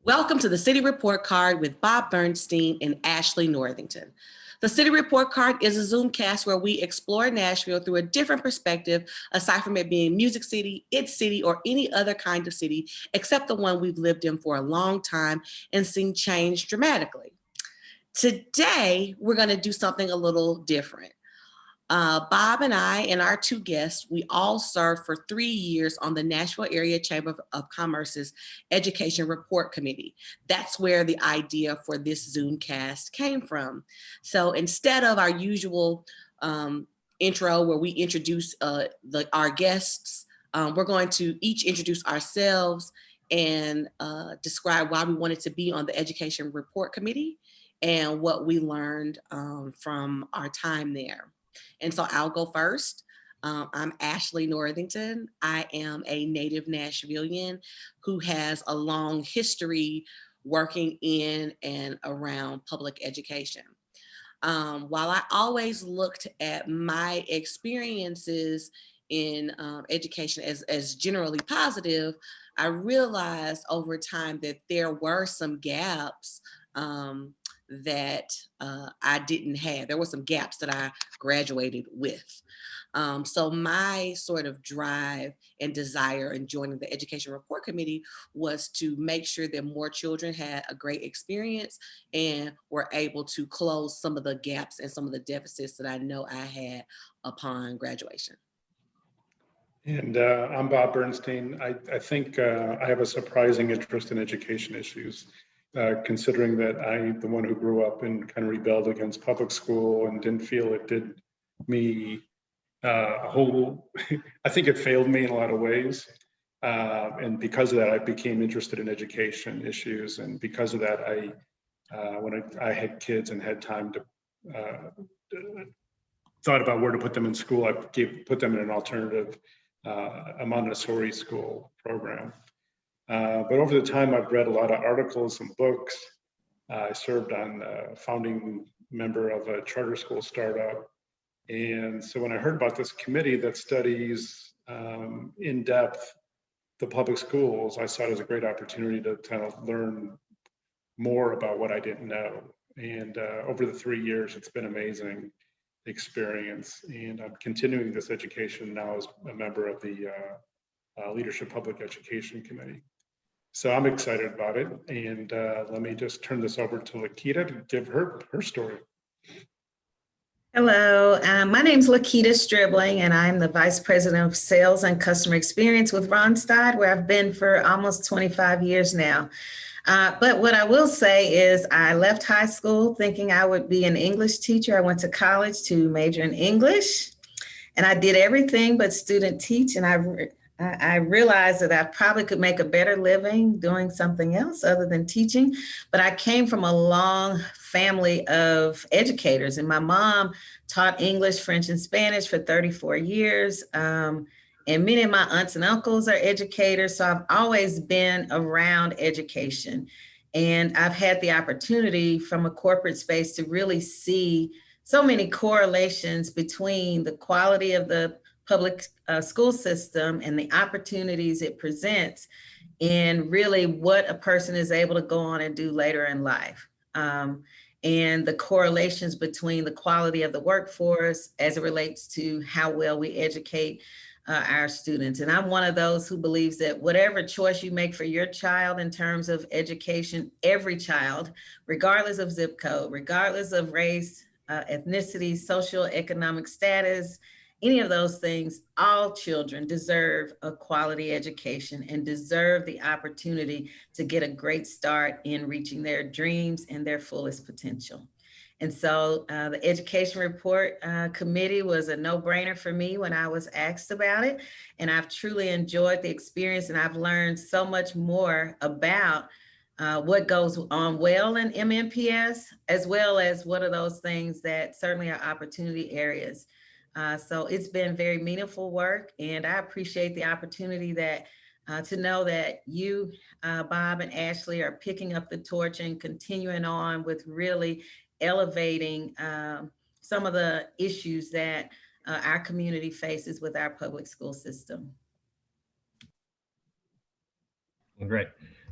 Welcome to the City Report Card with Bob Bernstein and Ashley Northington. The City Report Card is a Zoom cast where we explore Nashville through a different perspective, aside from it being Music City, It City, or any other kind of city, except the one we've lived in for a long time and seen change dramatically. Today, we're going to do something a little different. Bob and I and our two guests, we all served for 3 years on the Nashville Area Chamber of Commerce's Education Report Committee. That's where the idea for this Zoom cast came from. So instead of our usual intro where we introduce our guests, we're going to each introduce ourselves and describe why we wanted to be on the Education Report Committee and what we learned from our time there. And so I'll go first. I'm Ashley Northington. I am a native Nashvilleian who has a long history working in and around public education. While I always looked at my experiences in education as generally positive, I realized over time that there were some gaps that I didn't have. There were some gaps that I graduated with. So my sort of drive and desire in joining the Education Report Committee was to make sure that more children had a great experience and were able to close some of the gaps and some of the deficits that I know I had upon graduation. And I'm Bob Bernstein. I think I have a surprising interest in education issues. Considering that I'm the one who grew up and kind of rebelled against public school and didn't feel it did me I think it failed me in a lot of ways. And because of that, I became interested in education issues. And because of that, when I had kids and had time to thought about where to put them in school, I put them in an alternative, a Montessori school program. But over the time, I've read a lot of articles and books. I served on founding member of a charter school startup. And so when I heard about this committee that studies in depth the public schools, I saw it as a great opportunity to kind of learn more about what I didn't know. And over the 3 years, it's been amazing experience. And I'm continuing this education now as a member of the Leadership Public Education Committee. So I'm excited about it. And let me just turn this over to Laquita to give her story. Hello, my name is Laquita Stribling, and I'm the Vice President of Sales and Customer Experience with Bernstein, where I've been for almost 25 years now. But what I will say is I left high school thinking I would be an English teacher. I went to college to major in English, and I did everything but student teach, and I realized that I probably could make a better living doing something else other than teaching. But I came from a long family of educators, and my mom taught English, French, and Spanish for 34 years. And many of my aunts and uncles are educators. So I've always been around education. And I've had the opportunity from a corporate space to really see so many correlations between the quality of the public school system and the opportunities it presents in really what a person is able to go on and do later in life. And the correlations between the quality of the workforce as it relates to how well we educate our students. And I'm one of those who believes that whatever choice you make for your child in terms of education, every child, regardless of zip code, regardless of race, ethnicity, social, economic status, any of those things, all children deserve a quality education and deserve the opportunity to get a great start in reaching their dreams and their fullest potential. And so the Education Report Committee was a no-brainer for me when I was asked about it. And I've truly enjoyed the experience, and I've learned so much more about what goes on well in MNPS, as well as what are those things that certainly are opportunity areas. So it's been very meaningful work, and I appreciate the opportunity that to know that you, Bob and Ashley, are picking up the torch and continuing on with really elevating some of the issues that our community faces with our public school system. Great.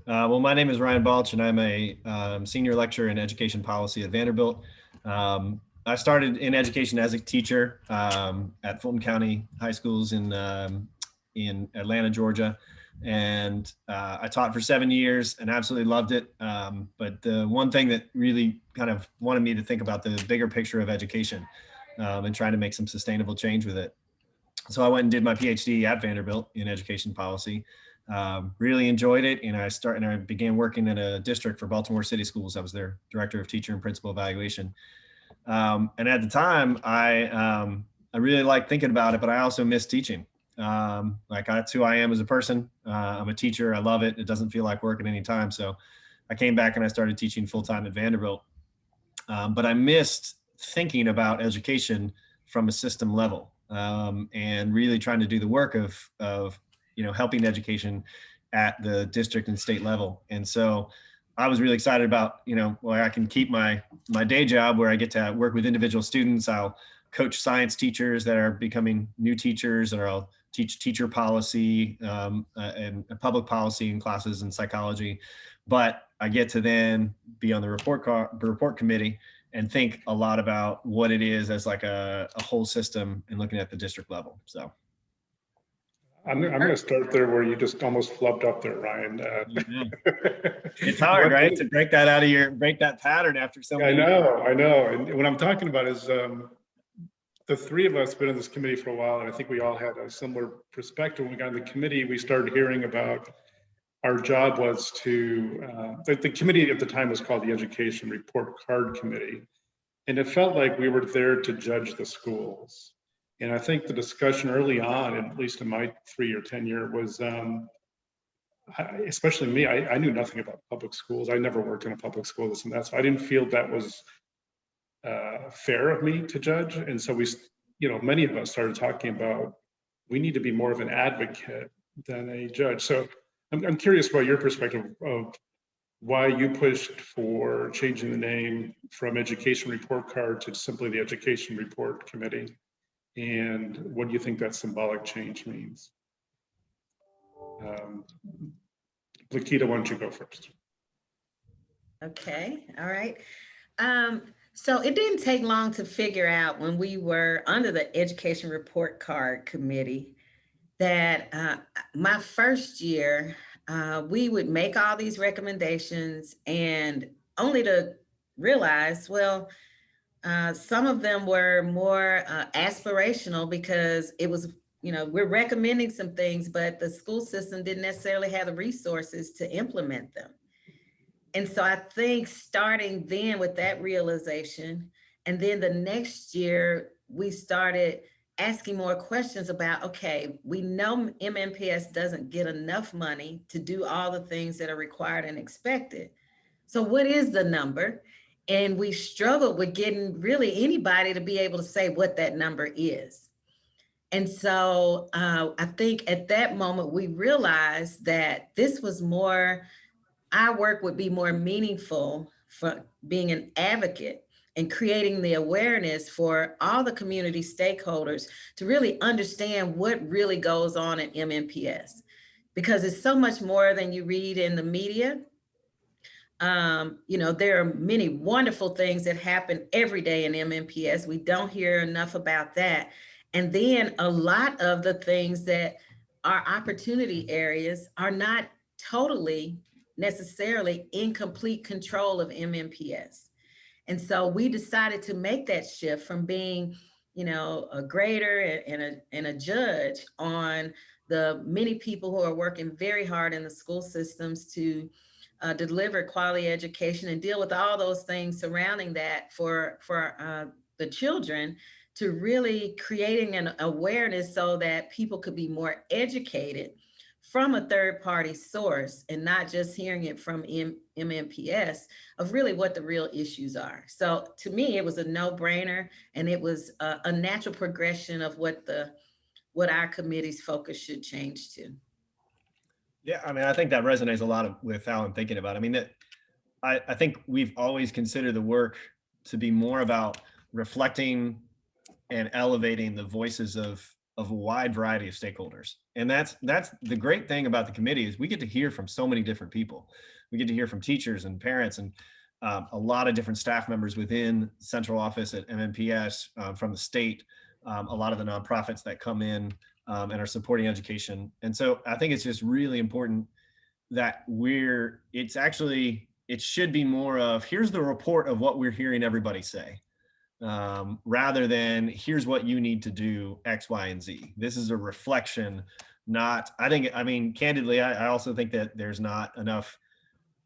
Well, my name is Ryan Balch, and I'm a senior lecturer in education policy at Vanderbilt. I started in education as a teacher at Fulton County High Schools in Atlanta, Georgia. And I taught for 7 years and absolutely loved it. But the one thing that really kind of wanted me to think about the bigger picture of education and trying to make some sustainable change with it. So I went and did my PhD at Vanderbilt in education policy. Really enjoyed it, and I began working in a district for Baltimore City Schools. I was their director of teacher and principal evaluation. And at the time, I really liked thinking about it, but I also missed teaching. That's who I am as a person. I'm a teacher. I love it. It doesn't feel like work at any time. So I came back and I started teaching full time at Vanderbilt. But I missed thinking about education from a system level and really trying to do the work of helping education at the district and state level. And so I was really excited about, I can keep my day job where I get to work with individual students. I'll coach science teachers that are becoming new teachers, or I'll teach teacher policy and public policy in classes in psychology. But I get to then be on the report committee and think a lot about what it is as like a whole system and looking at the district level. So. I'm going to start there where you just almost flubbed up there, Ryan. It's hard, right? To break that pattern after so many. I know. And what I'm talking about is the three of us been in this committee for a while, and I think we all had a similar perspective. When we got in the committee, we started hearing about our job was to, the committee at the time was called the Education Report Card Committee. And it felt like we were there to judge the schools. And I think the discussion early on, at least in my 3-year tenure, was, especially me, I knew nothing about public schools. I never worked in a public school, this and that. So I didn't feel that was fair of me to judge. And so we, many of us started talking about, we need to be more of an advocate than a judge. So I'm curious about your perspective of why you pushed for changing the name from Education Report Card to simply the Education Report Committee. And what do you think that symbolic change means? Laquita, why don't you go first? Okay, all right. So it didn't take long to figure out when we were under the Education Report Card Committee that my first year, we would make all these recommendations and only to realize, well, some of them were more aspirational because it was, we're recommending some things, but the school system didn't necessarily have the resources to implement them. And so I think starting then with that realization, and then the next year, we started asking more questions about, okay, we know MNPS doesn't get enough money to do all the things that are required and expected. So what is the number? And we struggled with getting really anybody to be able to say what that number is. And so I think at that moment, we realized that this was more, our work would be more meaningful for being an advocate and creating the awareness for all the community stakeholders to really understand what really goes on in MNPS, because it's so much more than you read in the media. There are many wonderful things that happen every day in MNPS. We don't hear enough about that. And then a lot of the things that are opportunity areas are not totally necessarily in complete control of MNPS. And so we decided to make that shift from being, a grader and a judge on the many people who are working very hard in the school systems to deliver quality education and deal with all those things surrounding that for the children, to really creating an awareness so that people could be more educated from a third-party source and not just hearing it from MNPS of really what the real issues are. So to me, it was a no-brainer, and it was a natural progression of what our committee's focus should change to. Yeah, I think that resonates a lot with how I'm thinking about it. I think we've always considered the work to be more about reflecting and elevating the voices of of a wide variety of stakeholders. And that's the great thing about the committee is we get to hear from so many different people. We get to hear from teachers and parents and a lot of different staff members within central office at MNPS, from the state, a lot of the nonprofits that come in and are supporting education. And so I think it's just really important that it should be more of, here's the report of what we're hearing everybody say, rather than here's what you need to do X, Y, and Z. This is a reflection, candidly, I also think that there's not enough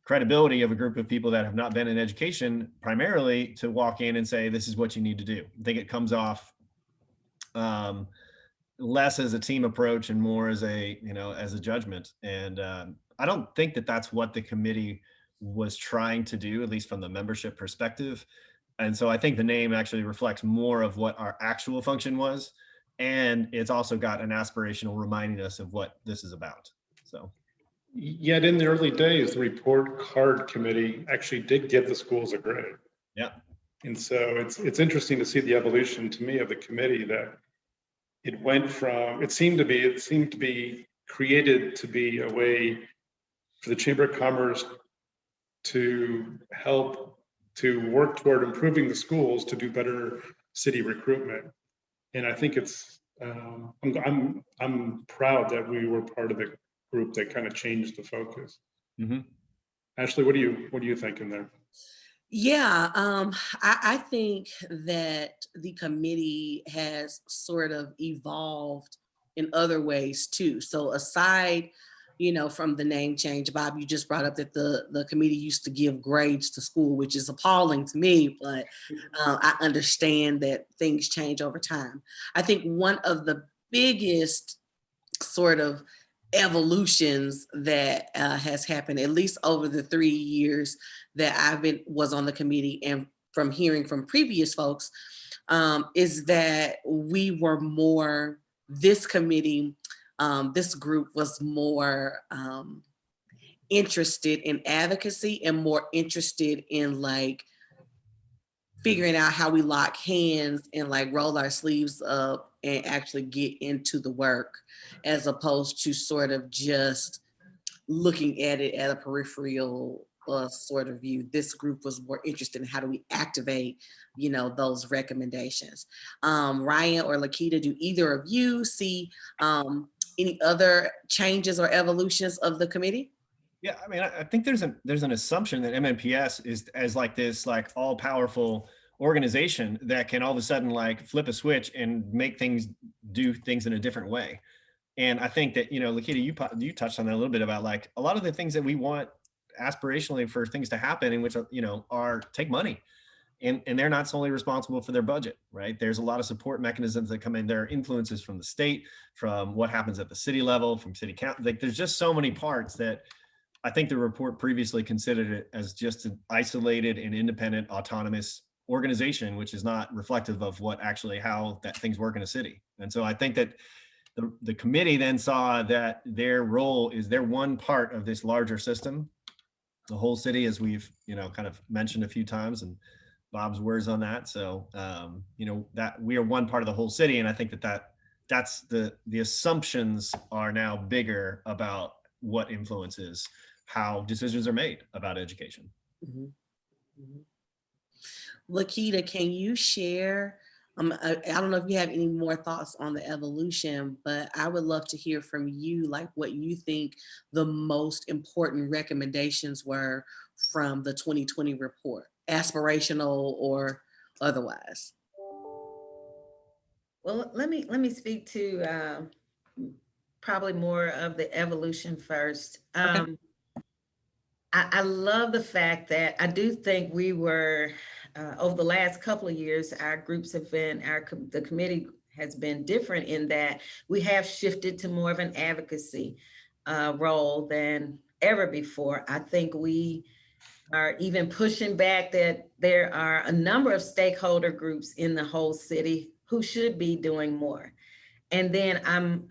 credibility of a group of people that have not been in education primarily to walk in and say, this is what you need to do. I think it comes off less as a team approach and more as a judgment. And I don't think that that's what the committee was trying to do, at least from the membership perspective. And so I think the name actually reflects more of what our actual function was. And it's also got an aspirational reminding us of what this is about. So. Yet in the early days, the report card committee actually did give the schools a grade. Yeah. And so it's interesting to see the evolution to me of the committee, that it went from, it seemed to be created to be a way for the Chamber of Commerce to help to work toward improving the schools to do better city recruitment. And I think it's I'm proud that we were part of the group that kind of changed the focus. Mm-hmm. Ashley, what do you think in there? Yeah, I think that the committee has sort of evolved in other ways too. So aside, from the name change, Bob, you just brought up that the committee used to give grades to school, which is appalling to me, but I understand that things change over time. I think one of the biggest sort of evolutions that has happened, at least over the 3 years that was on the committee, and from hearing from previous folks, is that we were more, this committee, this group was more interested in advocacy and more interested in figuring out how we lock hands and roll our sleeves up and actually get into the work, as opposed to sort of just looking at it at a peripheral sort of view. This group was more interested in how do we activate, those recommendations. Ryan or Laquita, do either of you see any other changes or evolutions of the committee? Yeah, I think there's an assumption that MNPS is as this all powerful organization that can all of a sudden flip a switch and make things do things in a different way. And I think that, Laquita, you touched on that a little bit about a lot of the things that we want aspirationally for things to happen, in which, take money. And they're not solely responsible for their budget, right? There's a lot of support mechanisms that come in. There are influences from the state, from what happens at the city level, from city council. There's just so many parts that I think the report previously considered it as just an isolated and independent autonomous organization, which is not reflective of how that things work in a city. And so I think that the committee then saw that their role is they're one part of this larger system, the whole city, as we've, kind of mentioned a few times, and Bob's words on that. So, that we are one part of the whole city. And I think that's the assumptions are now bigger about what influences how decisions are made about education. Mm-hmm. Mm-hmm. Laquita, can you share, I don't know if you have any more thoughts on the evolution, but I would love to hear from you, what you think the most important recommendations were from the 2020 report, aspirational or otherwise. Well, let me speak to probably more of the evolution first. Okay. I love the fact that I do think we were, over the last couple of years, our groups have been, the committee has been different in that we have shifted to more of an advocacy role than ever before. I think we are even pushing back that there are a number of stakeholder groups in the whole city who should be doing more. And then I'm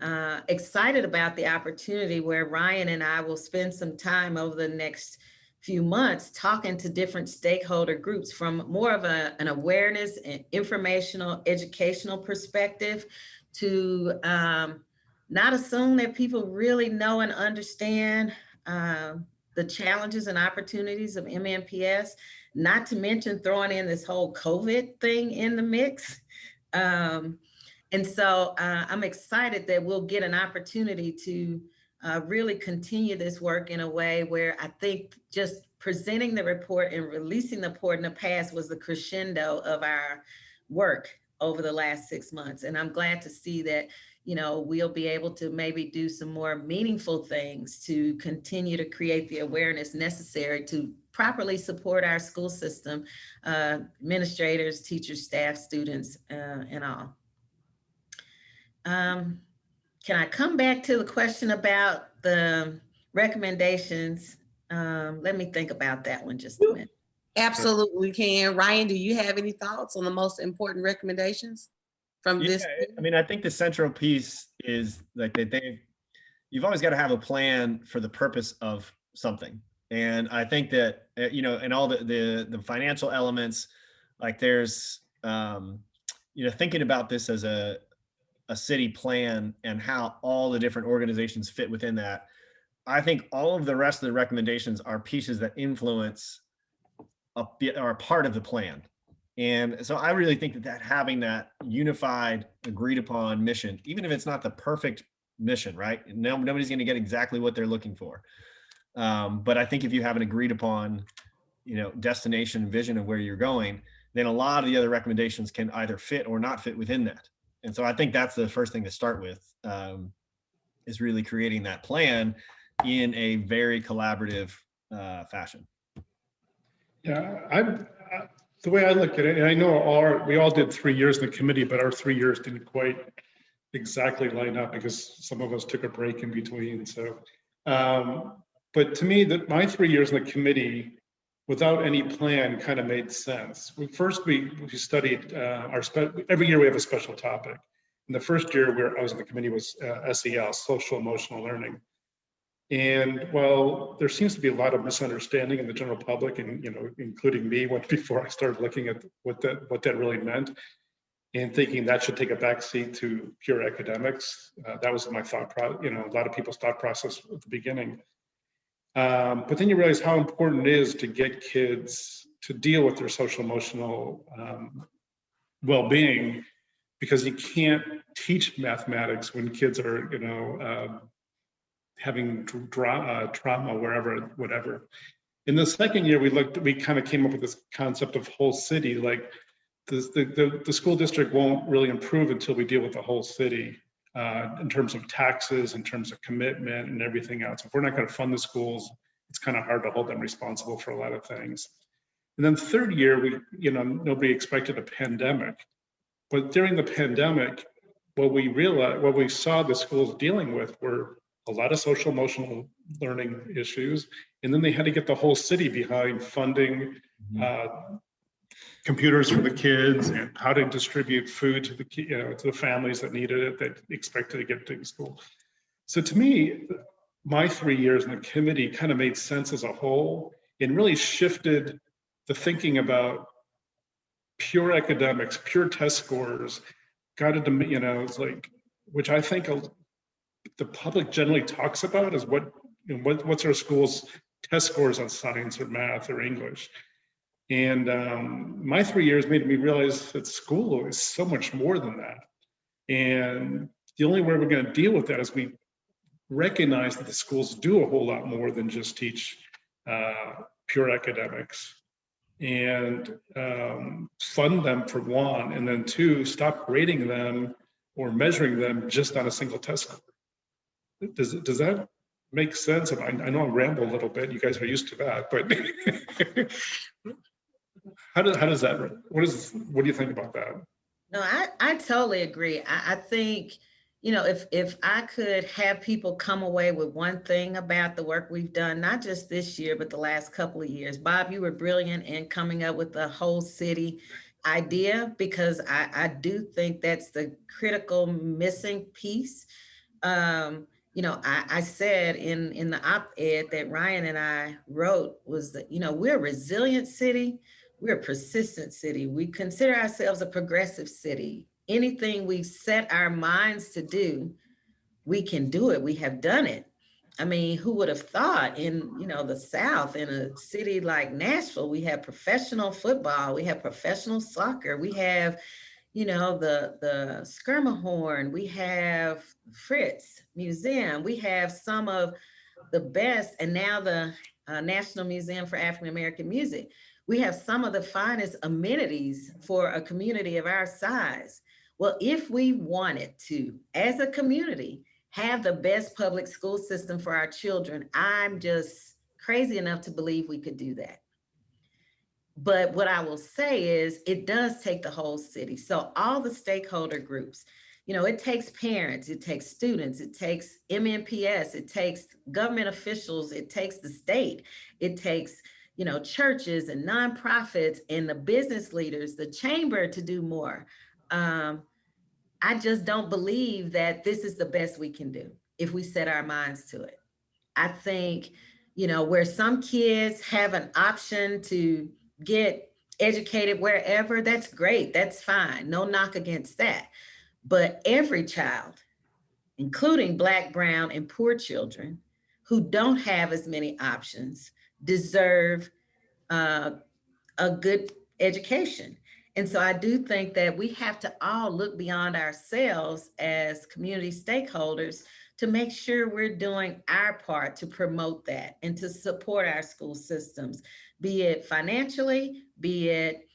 excited about the opportunity where Ryan and I will spend some time over the next few months talking to different stakeholder groups from more of an awareness and informational, educational perspective to not assume that people really know and understand the challenges and opportunities of MNPS, not to mention throwing in this whole COVID thing in the mix. And so I'm excited that we'll get an opportunity to really continue this work in a way where I think just presenting the report and releasing the report in the past was the crescendo of our work over the last 6 months. And I'm glad to see that, you know, we'll be able to maybe do some more meaningful things to continue to create the awareness necessary to properly support our school system, administrators, teachers, staff, students, and all. Can I come back to the question about the recommendations? Let me think about that one just a minute. Absolutely can. Ryan, do you have any thoughts on the most important recommendations from this? I mean, I think the central piece is like you've always got to have a plan for the purpose of something. And I think that, you know, and all the financial elements, like there's, you know, thinking about this as a city plan and how all the different organizations fit within that. I think all of the rest of the recommendations are pieces that influence are a part of the plan. And so I really think that having that unified, agreed upon mission, even if it's not the perfect mission, right? Nobody's going to get exactly what they're looking for. But I think if you have an agreed upon, you know, destination, vision of where you're going, then a lot of the other recommendations can either fit or not fit within that. And so I think that's the first thing to start with, is really creating that plan in a very collaborative fashion. Yeah, the way I look at it, and I know we all did 3 years in the committee, but our 3 years didn't quite exactly line up because some of us took a break in between. So, but to me, my 3 years in the committee without any plan kind of made sense. First, we studied every year we have a special topic. And the first year I was in the committee was SEL, social emotional learning. And while there seems to be a lot of misunderstanding in the general public, and you know, including me, before I started looking at what that really meant, and thinking that should take a backseat to pure academics, that was my thought process. You know, a lot of people's thought process at the beginning. But then you realize how important it is to get kids to deal with their social emotional well-being, because you can't teach mathematics when kids are, you know, having trauma wherever, whatever. In the second year, we kind of came up with this concept of whole city. Like the school district won't really improve until we deal with the whole city in terms of taxes, in terms of commitment and everything else. If we're not going to fund the schools, it's kind of hard to hold them responsible for a lot of things. And then third year, nobody expected a pandemic, but during the pandemic, what we saw the schools dealing with were a lot of social emotional learning issues. And then they had to get the whole city behind funding computers for the kids and how to distribute food to the families that needed it, that expected to get to school. So to me, my 3 years in the committee kind of made sense as a whole and really shifted the thinking about pure academics, pure test scores, got into, it's like, which I think the public generally talks about is what's our school's test scores on science or math or English. And my 3 years made me realize that school is so much more than that. And the only way we're going to deal with that is we recognize that the schools do a whole lot more than just teach pure academics, and fund them for one, and then two, stop grading them or measuring them just on a single test score. Does that make sense? I know I ramble a little bit. You guys are used to that, but how does that? What do you think about that? No, I totally agree. I think, if I could have people come away with one thing about the work we've done, not just this year, but the last couple of years. Bob, you were brilliant in coming up with the whole city idea, because I do think that's the critical missing piece. I said in the op-ed that Ryan and I wrote was that, we're a resilient city. We're a persistent city. We consider ourselves a progressive city. anything we set our minds to do, we can do it. We have done it. I mean, who would have thought in, the South, in a city like Nashville, we have professional football, we have professional soccer, we have, the Skirmahorn, we have Fritz Museum, we have some of the best, and now the National Museum for African American Music. We have some of the finest amenities for a community of our size. Well, if we wanted to, as a community, have the best public school system for our children, I'm just crazy enough to believe we could do that. But what I will say is it does take the whole city. So all the stakeholder groups, it takes parents, it takes students, it takes MNPS, it takes government officials, it takes the state, it takes, churches and nonprofits and the business leaders, the chamber to do more. I just don't believe that this is the best we can do if we set our minds to it. I think, where some kids have an option to get educated wherever, that's great. That's fine. No knock against that. But every child, including Black, brown, and poor children who don't have as many options, deserve a good education. And so I do think that we have to all look beyond ourselves as community stakeholders to make sure we're doing our part to promote that and to support our school systems, be it financially, be it,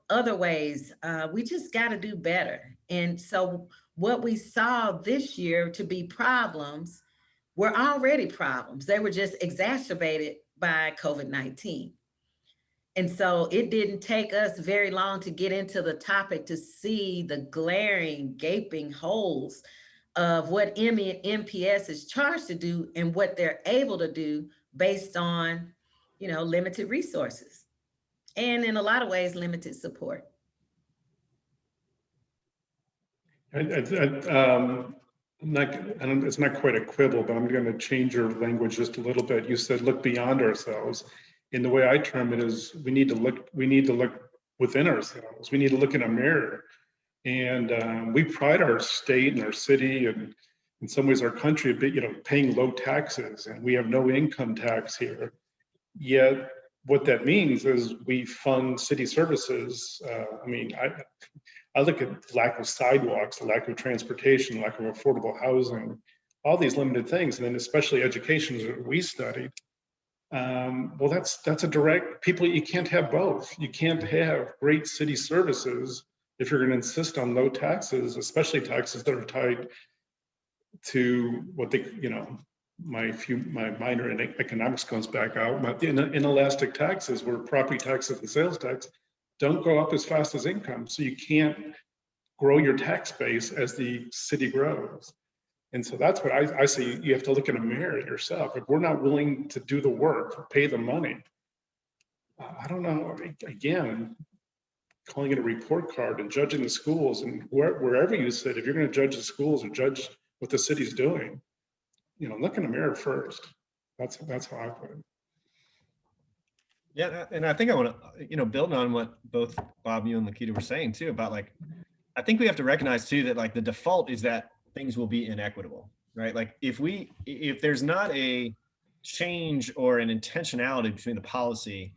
other ways. We just got to do better. And so what we saw this year to be problems were already problems. They were just exacerbated by COVID-19. And so it didn't take us very long to get into the topic to see the glaring, gaping holes of what MPS is charged to do and what they're able to do based on, limited resources and in a lot of ways, limited support. It's not quite a quibble, but I'm going to change your language just a little bit. You said look beyond ourselves. And the way I term it is we need to look within ourselves. We need to look in a mirror. And we pride our state and our city and in some ways our country a bit, paying low taxes, and we have no income tax here. Yet what that means is we fund city services. I look at lack of sidewalks, lack of transportation, lack of affordable housing, all these limited things, and then especially education that we studied. Well, that's a direct, you can't have both. You can't have great city services if you're going to insist on low taxes, especially taxes that are tied to what they, my minor in economics comes back out, but inelastic taxes where property taxes and sales tax don't go up as fast as income. So you can't grow your tax base as the city grows. And so that's what I see. You have to look in a mirror at yourself. If we're not willing to do the work, or pay the money, I don't know, again, calling it a report card and judging the schools and wherever you sit, if you're going to judge the schools or judge what the city's doing, look in the mirror first. That's how I put it. Yeah, and I think I want to, build on what both Bob, you and Laquita were saying too about I think we have to recognize too that the default is that things will be inequitable, right? If there's not a change or an intentionality between the policy,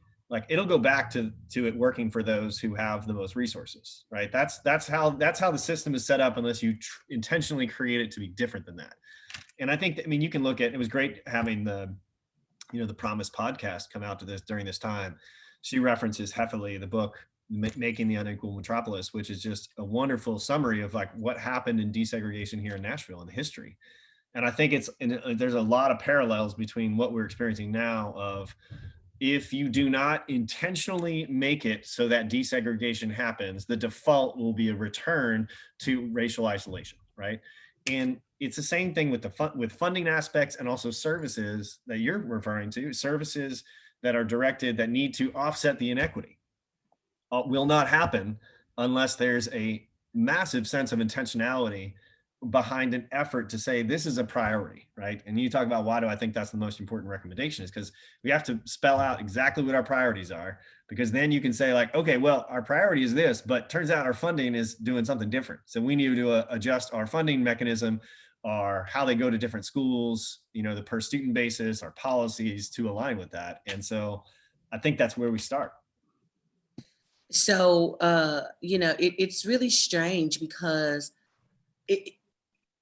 it'll go back to it working for those who have the most resources, right? That's how the system is set up unless you intentionally create it to be different than that. And I think you can look at, it was great having the Promise podcast come out to this during this time. She references heavily the book Making the Unequal Metropolis, which is just a wonderful summary of what happened in desegregation here in Nashville in the history. And I think there's a lot of parallels between what we're experiencing now of, if you do not intentionally make it so that desegregation happens, the default will be a return to racial isolation, right? And it's the same thing with funding aspects and also services that you're referring to, services that are directed that need to offset the inequity. Will not happen unless there's a massive sense of intentionality behind an effort to say this is a priority, right? And you talk about why do I think that's the most important recommendation is because we have to spell out exactly what our priorities are, because then you can say like, okay, well, our priority is this, but turns out our funding is doing something different. So we need to adjust our funding mechanism or how they go to different schools, you know, the per student basis, our policies to align with that. And so I think that's where we start. So, you know, it's really strange because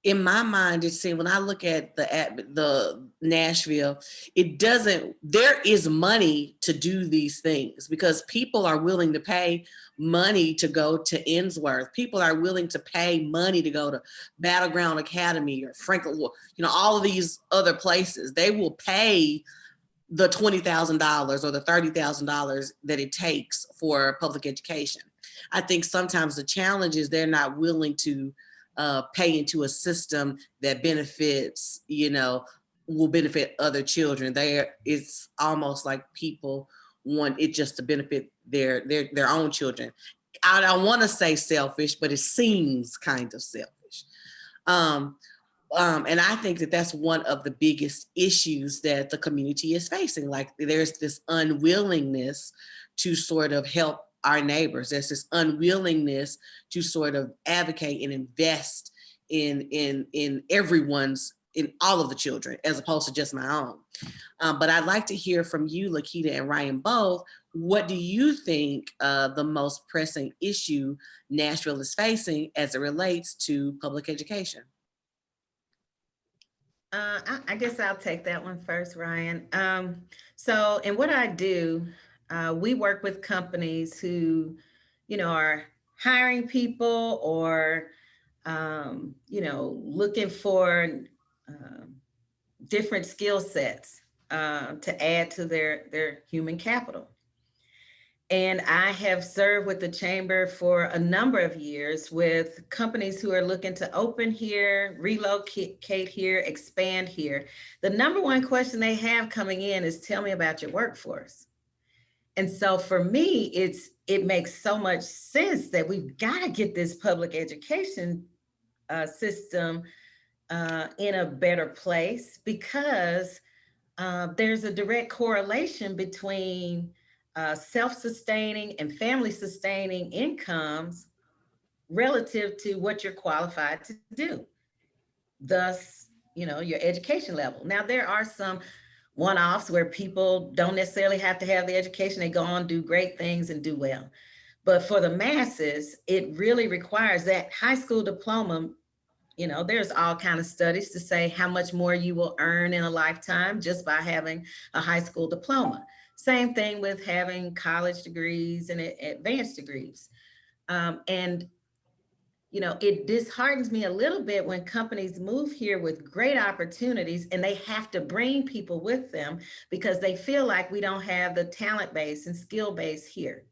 in my mind, it's saying when I look at the Nashville, there is money to do these things because people are willing to pay money to go to Innsworth. People are willing to pay money to go to Battleground Academy or Franklin, you know, all of these other places. They will pay the $20,000 or the $30,000 that it takes for public education. I think sometimes the challenge is they're not willing to pay into a system that benefits, you know, will benefit other children. It's almost like people want it just to benefit their own children. I don't want to say selfish, but it seems kind of selfish. And I think that that's one of the biggest issues that the community is facing. Like there's this unwillingness to sort of help our neighbors. There's this unwillingness to sort of advocate and invest in everyone's, in all of the children, as opposed to just my own. But I'd like to hear from you, Laquita and Ryan both. What do you think the most pressing issue Nashville is facing as it relates to public education? I guess I'll take that one first, Ryan. So, and what I do, we work with companies who, you know, are hiring people or, you know, looking for different skill sets to add to their human capital. And I have served with the chamber for a number of years with companies who are looking to open here, relocate here, expand here. The number one question they have coming in is, tell me about your workforce. And so for me, it makes so much sense that we've got to get this public education system in a better place, because there's a direct correlation between self-sustaining and family-sustaining incomes relative to what you're qualified to do. Thus, you know, your education level. Now, there are some one-offs where people don't necessarily have to have the education. They go on, do great things and do well. But for the masses, it really requires that high school diploma. You know, there's all kinds of studies to say how much more you will earn in a lifetime just by having a high school diploma. Same thing with having college degrees and advanced degrees. And, you know, it disheartens me a little bit when companies move here with great opportunities and they have to bring people with them because they feel like we don't have the talent base and skill base here.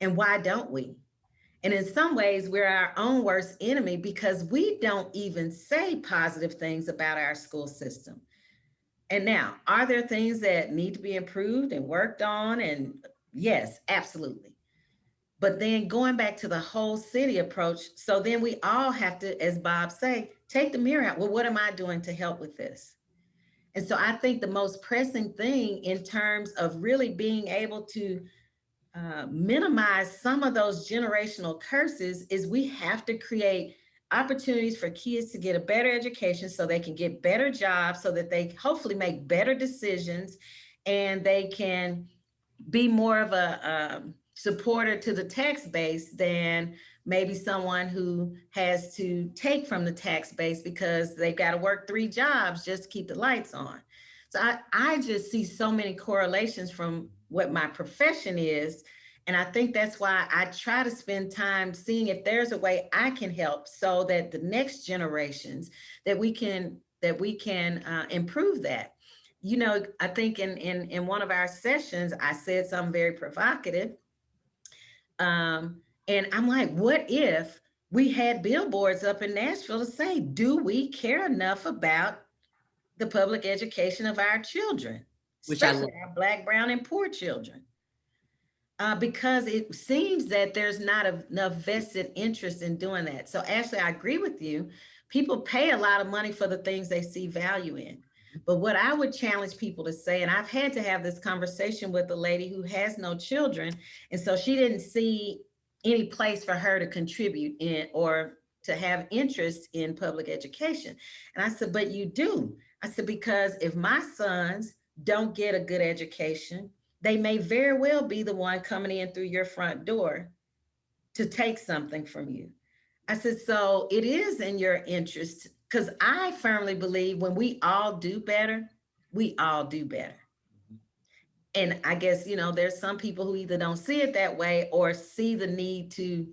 And why don't we? And in some ways, we're our own worst enemy because we don't even say positive things about our school system. And now, are there things that need to be improved and worked on? And yes, absolutely. But then going back to the whole city approach, so then we all have to, as Bob say, take the mirror out. Well, what am I doing to help with this? And so I think the most pressing thing in terms of really being able to minimize some of those generational curses is we have to create opportunities for kids to get a better education so they can get better jobs, so that they hopefully make better decisions and they can be more of a supporter to the tax base than maybe someone who has to take from the tax base because they've got to work 3 jobs just to keep the lights on. So I just see so many correlations from what my profession is. And I think that's why I try to spend time seeing if there's a way I can help so that the next generations that we can improve that. You know, I think in one of our sessions, I said something very provocative. And I'm like, what if we had billboards up in Nashville to say, do we care enough about the public education of our children, especially our Black, brown, and poor children? Because it seems that there's not enough vested interest in doing that. So Ashley, I agree with you, people pay a lot of money for the things they see value in. But what I would challenge people to say, and I've had to have this conversation with a lady who has no children, and so she didn't see any place for her to contribute in or to have interest in public education. And I said, but you do. I said, because if my sons don't get a good education, they may very well be the one coming in through your front door to take something from you. I said, so it is in your interest, because I firmly believe when we all do better, we all do better. And I guess, there's some people who either don't see it that way or see the need to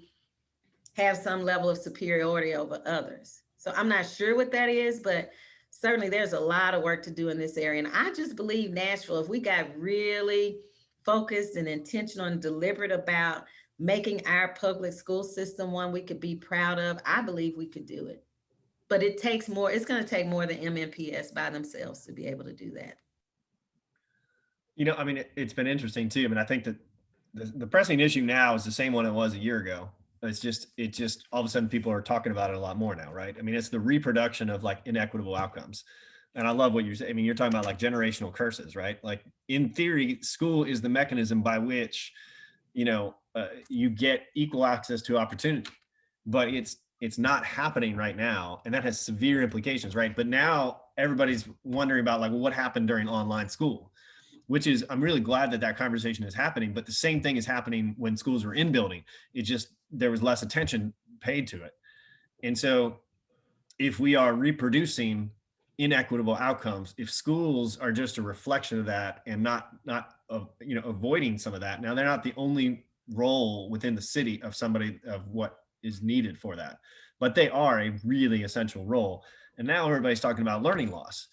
have some level of superiority over others. So I'm not sure what that is, but certainly there's a lot of work to do in this area. And I just believe Nashville, if we got really focused and intentional and deliberate about making our public school system one we could be proud of, I believe we could do it. But it takes more, it's going to take more than MNPS by themselves to be able to do that. I mean, it's been interesting too. I mean, I think that the pressing issue now is the same one it was a year ago. It just all of a sudden people are talking about it a lot more now, right? I mean, it's the reproduction of like inequitable outcomes. And I love what you're saying. I mean, you're talking about like generational curses, right? Like in theory, school is the mechanism by which, you get equal access to opportunity, but it's not happening right now. And that has severe implications, right? But now everybody's wondering about like, well, what happened during online school? Which is, I'm really glad that conversation is happening, but the same thing is happening when schools were in building. It just, there was less attention paid to it. And so if we are reproducing inequitable outcomes, if schools are just a reflection of that and not avoiding some of that, now they're not the only role within the city of somebody of what is needed for that, but they are a really essential role. And now everybody's talking about learning loss,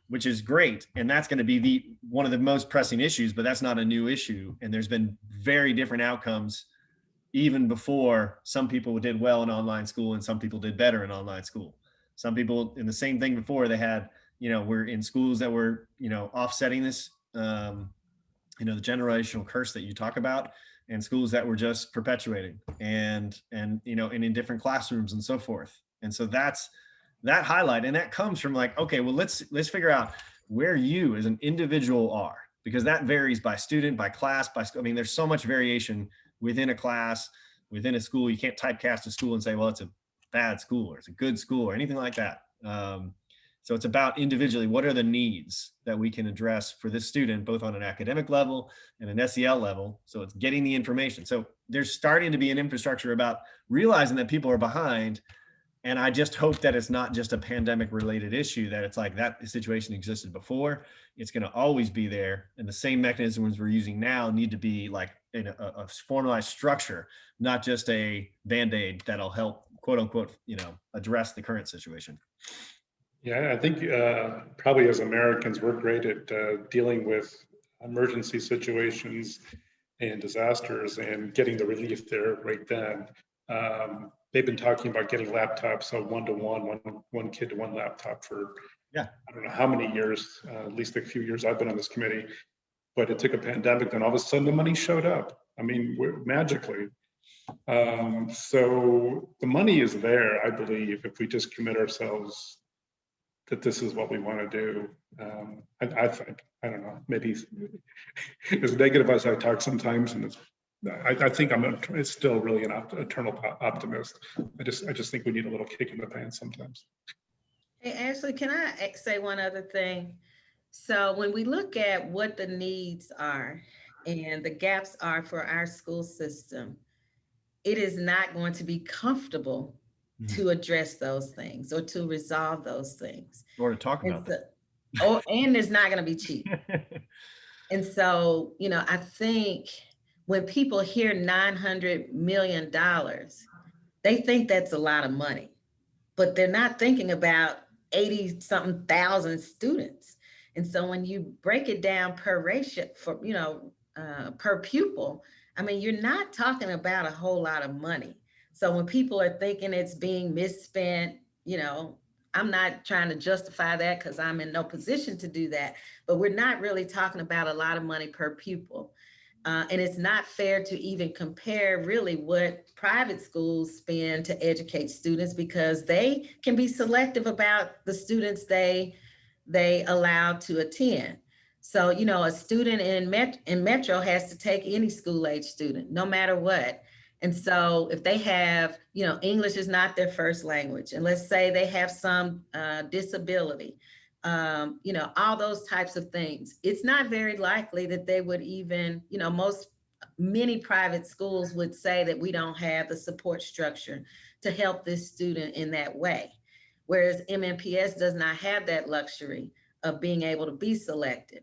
which is great. And that's going to be one of the most pressing issues, but that's not a new issue. And there's been very different outcomes even before. Some people did well in online school and some people did better in online school. Some people in the same thing before, they had, were in schools that were, offsetting this, the generational curse that you talk about, and schools that were just perpetuating and in different classrooms and so forth. And so that's that highlight. And that comes from like, okay, well, let's figure out where you as an individual are, because that varies by student, by class, I mean, there's so much variation within a class, within a school. You can't typecast a school and say, well, it's a bad school or it's a good school or anything like that. So it's about individually, what are the needs that we can address for this student, both on an academic level and an SEL level. So it's getting the information. So there's starting to be an infrastructure about realizing that people are behind. And I just hope that it's not just a pandemic related issue, that it's like that situation existed before. It's going to always be there. And the same mechanisms we're using now need to be like in a formalized structure, not just a Band-Aid that'll help, quote unquote, address the current situation. Yeah, I think probably as Americans, we're great at dealing with emergency situations and disasters and getting the relief there right then. They've been talking about getting laptops, so one kid to one laptop for, I don't know how many years, at least a few years I've been on this committee, but it took a pandemic, then all of a sudden the money showed up. I mean, magically. So the money is there, I believe, if we just commit ourselves that this is what we want to do. I think, I don't know, maybe as negative as I talk sometimes, and I think I'm still really an eternal optimist. I just think we need a little kick in the pants sometimes. Hey, Ashley, can I say one other thing? So when we look at what the needs are and the gaps are for our school system, it is not going to be comfortable to address those things or to resolve those things. Or to talk about that. Oh, and it's not going to be cheap. And so, I think when people hear $900 million, they think that's a lot of money, but they're not thinking about 80-something thousand students. And so when you break it down per ratio for, per pupil, I mean, you're not talking about a whole lot of money. So when people are thinking it's being misspent, I'm not trying to justify that because I'm in no position to do that, but we're not really talking about a lot of money per pupil. And it's not fair to even compare really what private schools spend to educate students, because they can be selective about the students they allow to attend. So, you know, a student in Metro has to take any school age student, no matter what. And so if they have, you know, English is not their first language, and let's say they have some disability, you know, all those types of things, it's not very likely that they would even, you know, many private schools would say that we don't have the support structure to help this student in that way. Whereas MNPS does not have that luxury of being able to be selective.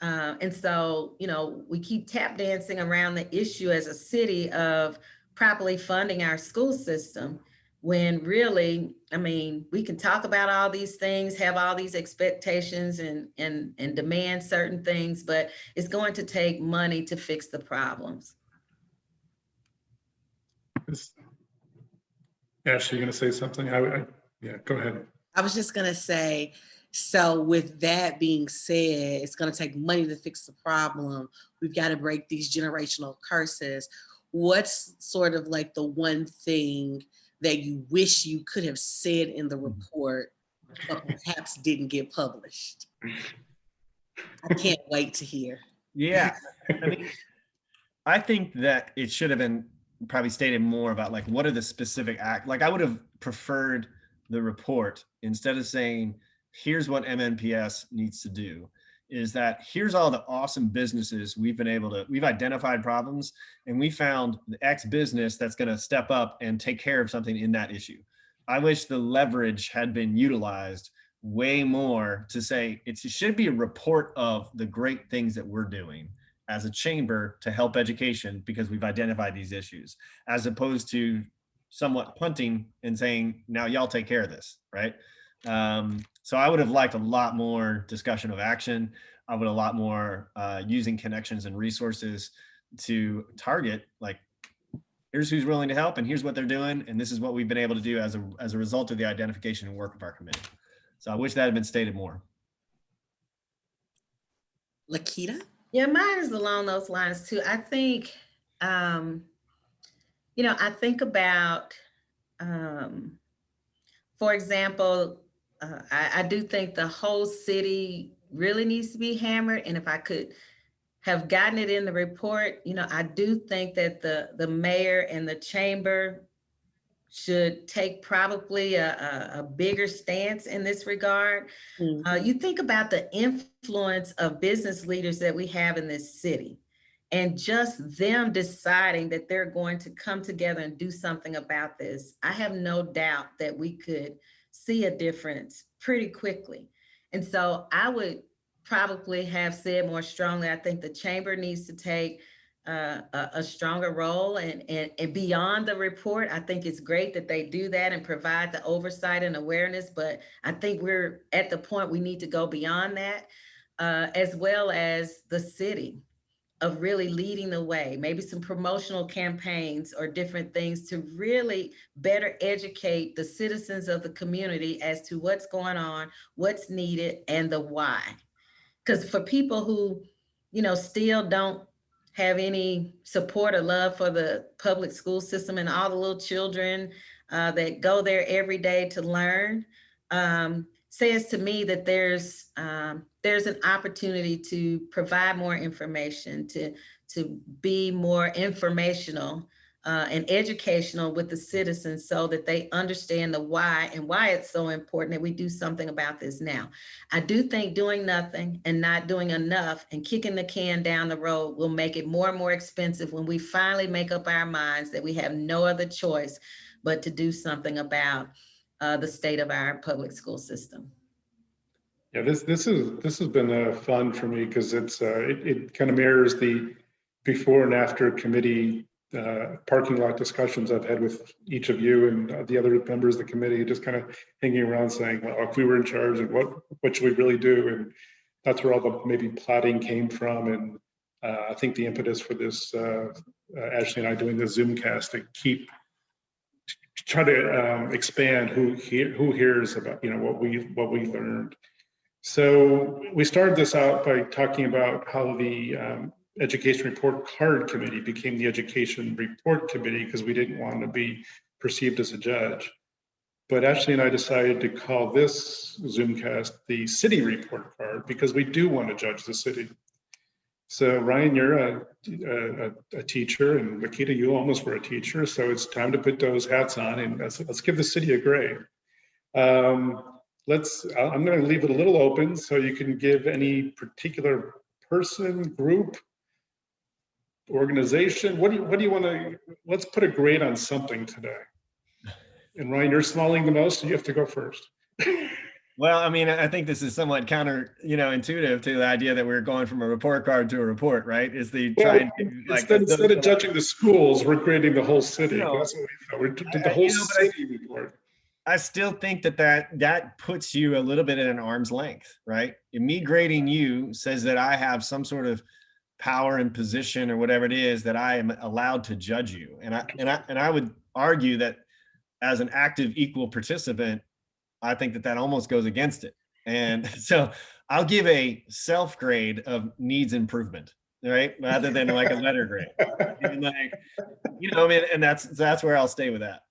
And so, you know, we keep tap dancing around the issue as a city of properly funding our school system, when really, I mean, we can talk about all these things, have all these expectations and demand certain things, but it's going to take money to fix the problems. Ashley, you going to say something? Yeah, go ahead. I was just going to say, so with that being said, it's going to take money to fix the problem. We've got to break these generational curses. What's sort of like the one thing that you wish you could have said in the report, but perhaps didn't get published? I can't wait to hear. Yeah, I think that it should have been probably stated more about like, what are the specific like I would have preferred the report, instead of saying, here's what MNPS needs to do, is that here's all the awesome businesses we've identified problems, and we found the X business that's going to step up and take care of something in that issue. I wish the leverage had been utilized way more to say it should be a report of the great things that we're doing as a chamber to help education because we've identified these issues, as opposed to somewhat punting and saying, now y'all take care of this, right? So I would have liked a lot more discussion of action. I would a lot more using connections and resources to target, like, here's who's willing to help and here's what they're doing. And this is what we've been able to do as a result of the identification and work of our committee. So I wish that had been stated more. Laquita? Yeah, mine is along those lines too. I think, you know, I think about, for example, I do think the whole city really needs to be hammered. And if I could have gotten it in the report, you know, I do think that the mayor and the chamber should take probably a bigger stance in this regard. You think about the influence of business leaders that we have in this city, and just them deciding that they're going to come together and do something about this. I have no doubt that we could see a difference pretty quickly. And so I would probably have said more strongly, I think the chamber needs to take a stronger role, and beyond the report. I think it's great that they do that and provide the oversight and awareness, but I think we're at the point we need to go beyond that, as well as the city of really leading the way, maybe some promotional campaigns or different things to really better educate the citizens of the community as to what's going on, what's needed, and the why. Because for people who, you know, still don't have any support or love for the public school system and all the little children that go there every day to learn, says to me that there's an opportunity to provide more information, to be more informational and educational with the citizens, so that they understand the why and why it's so important that we do something about this now. I do think doing nothing and not doing enough and kicking the can down the road will make it more and more expensive when we finally make up our minds that we have no other choice but to do something about the state of our public school system. Yeah, this has been fun for me, because it kind of mirrors the before and after committee parking lot discussions I've had with each of you and the other members of the committee, just kind of hanging around saying, well, if we were in charge, and what should we really do? And that's where all the maybe plotting came from. And I think the impetus for this, Ashley and I doing the Zoomcast, to try to expand who hears about, you know, what we learned. So we started this out by talking about how the Education Report Card Committee became the Education Report Committee because we didn't want to be perceived as a judge. But Ashley and I decided to call this Zoomcast the City Report Card because we do want to judge the city. So Ryan, you're a teacher, and Laquita, you almost were a teacher. So it's time to put those hats on and let's give the city a grade. I'm going to leave it a little open so you can give any particular person, group, organization. What do you want to? Let's put a grade on something today. And Ryan, you're smiling the most, so you have to go first. Well, I mean, I think this is somewhat intuitive to the idea that we're going from a report card to a report, right? Is the trying to like instead of judging the schools, we're grading the whole city. No, that's what we thought. We did the whole city report. I still think that puts you a little bit at an arm's length, right? And me grading you says that I have some sort of power and position or whatever it is that I am allowed to judge you. And I would argue that as an active equal participant, I think that almost goes against it. And so I'll give a self grade of needs improvement, right? Rather than like a letter grade. And like, and that's where I'll stay with that.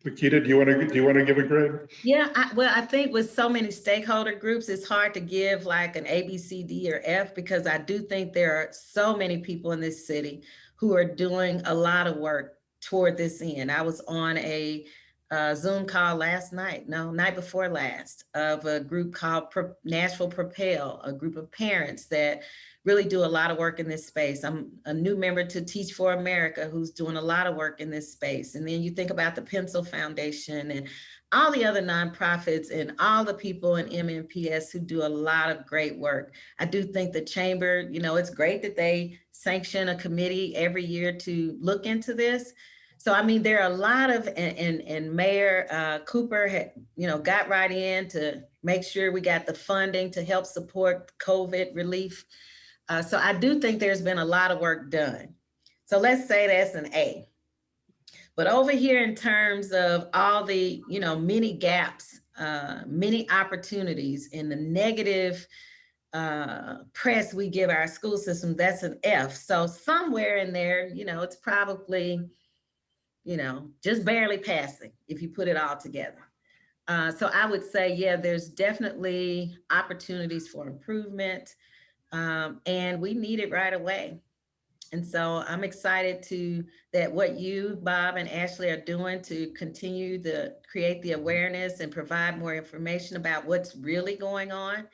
Laquita, do you want to give a grade? Yeah, I think with so many stakeholder groups, it's hard to give like an A, B, C, D, or F, because I do think there are so many people in this city who are doing a lot of work toward this end. I was on a Zoom call night before last, of a group called Nashville Propel, a group of parents that really do a lot of work in this space. I'm a new member to Teach for America who's doing a lot of work in this space. And then you think about the Pencil Foundation and all the other nonprofits and all the people in MNPS who do a lot of great work. I do think the chamber, it's great that they sanction a committee every year to look into this. So, I mean, there are a lot of, and Mayor Cooper had, got right in to make sure we got the funding to help support COVID relief. So I do think there's been a lot of work done. So let's say that's an A. But over here in terms of all the, many gaps, many opportunities in the negative press we give our school system, that's an F. So somewhere in there, it's probably, just barely passing if you put it all together. So I would say, yeah, there's definitely opportunities for improvement, and we need it right away. And so I'm excited that what you, Bob, and Ashley are doing to continue to create the awareness and provide more information about what's really going on.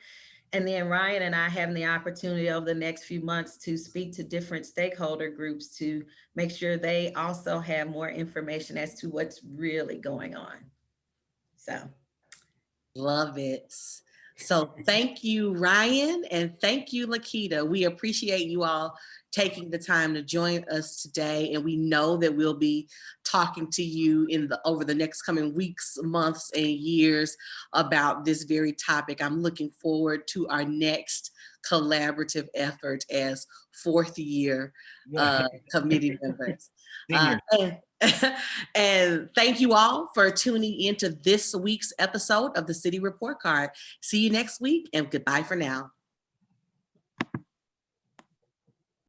And then Ryan and I having the opportunity over the next few months to speak to different stakeholder groups to make sure they also have more information as to what's really going on. So. Love it. So thank you, Ryan, and thank you, Laquita. We appreciate you all taking the time to join us today, and we know that we'll be talking to you over the next coming weeks, months, and years about this very topic. I'm looking forward to our next collaborative effort as fourth year committee members. And thank you all for tuning into this week's episode of the City Report Card. See you next week, and goodbye for now.